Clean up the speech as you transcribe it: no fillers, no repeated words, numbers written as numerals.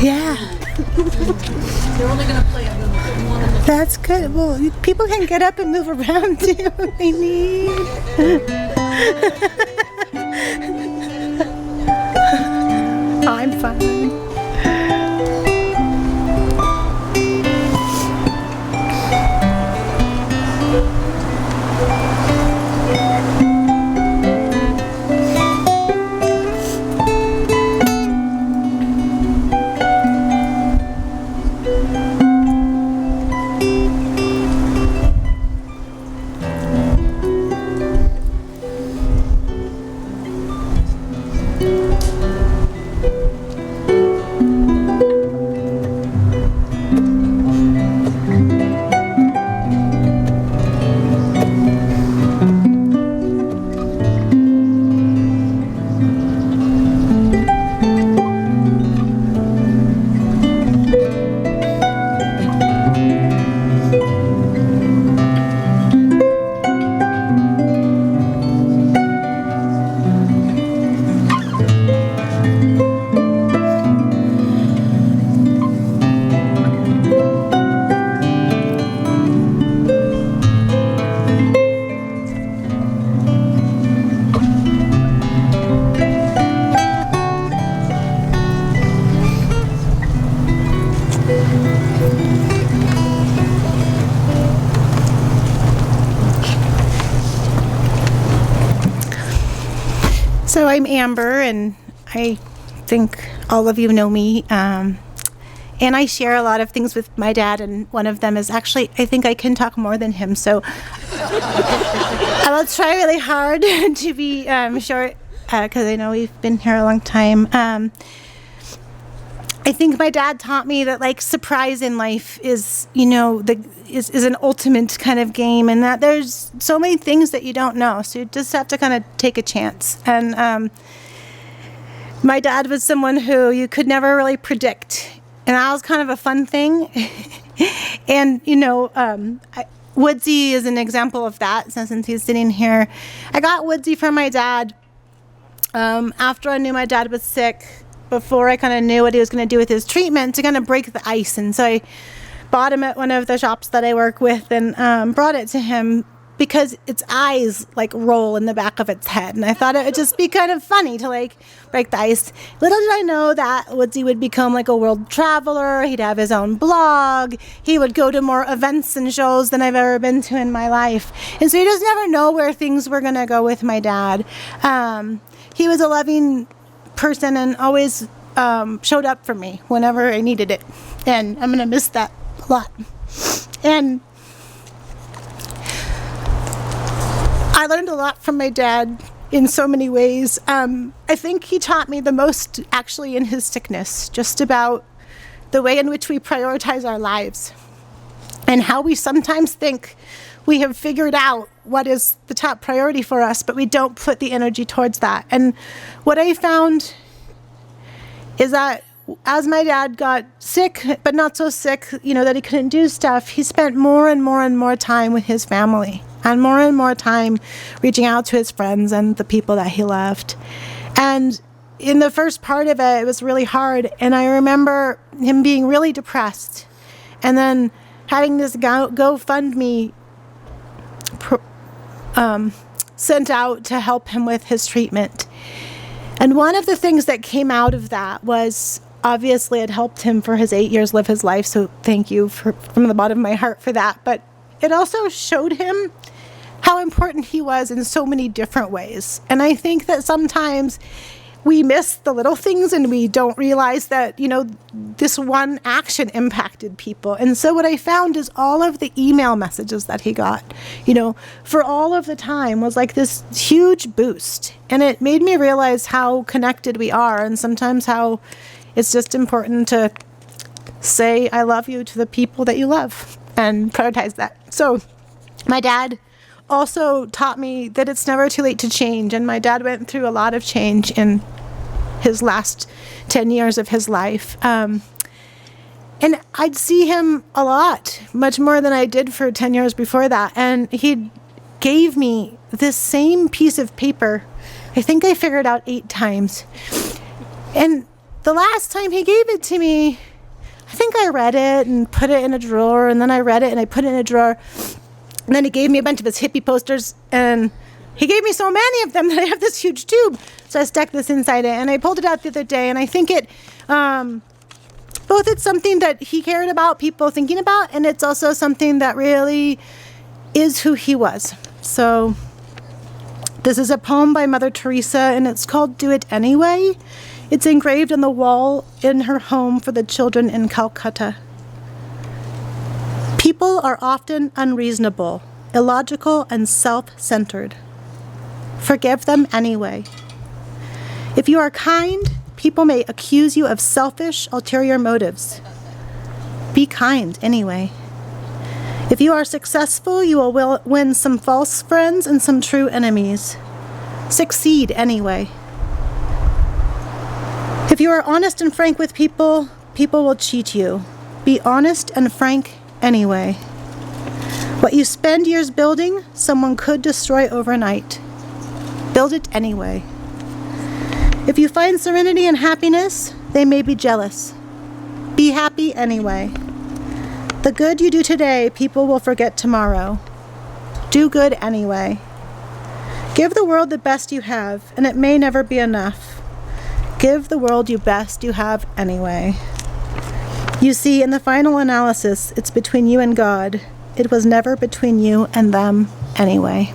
Yeah. They're only going to play one of the That's good. Well, people can get up and move around too if they need. I'm fine. So I'm Amber, and I think all of you know me. And I share a lot of things with my dad, and one of them is actually, I think I can talk more than him. So I will try really hard to be short, because I know we've been here a long time. I think my dad taught me that, like, surprise in life is, is an ultimate kind of game, and that there's so many things that you don't know. So you just have to kind of take a chance. And my dad was someone who you could never really predict. And that was kind of a fun thing. And, Woodsy is an example of that, since he's sitting here. I got Woodsy from my dad after I knew my dad was sick, before I kind of knew what he was going to do with his treatment, to kind of break the ice. And so I bought him at one of the shops that I work with, and brought it to him because its eyes like roll in the back of its head. And I thought it would just be kind of funny to like break the ice. Little did I know that Woodsy would become like a world traveler. He'd have his own blog. He would go to more events and shows than I've ever been to in my life. And so you just never know where things were going to go with my dad. He was a loving person and always showed up for me whenever I needed it, and I'm gonna miss that a lot. And I learned a lot from my dad in so many ways. I think he taught me the most actually in his sickness, just about the way in which we prioritize our lives, and how we sometimes think we have figured out what is the top priority for us, but we don't put the energy towards that. And what I found is that as my dad got sick, but not so sick, that he couldn't do stuff, he spent more and more and more time with his family, and more time reaching out to his friends and the people that he loved. And in the first part of it, it was really hard. And I remember him being really depressed, and then having this GoFundMe sent out to help him with his treatment. And one of the things that came out of that was, obviously it helped him for his 8 years live his life, so thank you from the bottom of my heart for that. But it also showed him how important he was in so many different ways. And I think that sometimes we miss the little things, and we don't realize that, this one action impacted people. And so what I found is all of the email messages that he got, for all of the time, was like this huge boost. And it made me realize how connected we are, and sometimes how it's just important to say I love you to the people that you love and prioritize that. So my dad also taught me that it's never too late to change. And my dad went through a lot of change in his last 10 years of his life. And I'd see him a lot, much more than I did for 10 years before that. And he gave me this same piece of paper. I think I figured out 8 times. And the last time he gave it to me, I think I read it and put it in a drawer, and then I read it and I put it in a drawer. And then he gave me a bunch of his hippie posters, and he gave me so many of them that I have this huge tube. So I stuck this inside it, and I pulled it out the other day, and I think it, both it's something that he cared about people thinking about, and it's also something that really is who he was. So this is a poem by Mother Teresa, and it's called Do It Anyway. It's engraved on the wall in her home for the children in Calcutta. People are often unreasonable, illogical, and self-centered. Forgive them anyway. If you are kind, people may accuse you of selfish, ulterior motives. Be kind anyway. If you are successful, you will win some false friends and some true enemies. Succeed anyway. If you are honest and frank with people, people will cheat you. Be honest and frank anyway. What you spend years building, someone could destroy overnight. Build it anyway. If you find serenity and happiness, they may be jealous. Be happy anyway. The good you do today, people will forget tomorrow. Do good anyway. Give the world the best you have, and it may never be enough. Give the world your best you have anyway. You see, in the final analysis, it's between you and God. It was never between you and them anyway.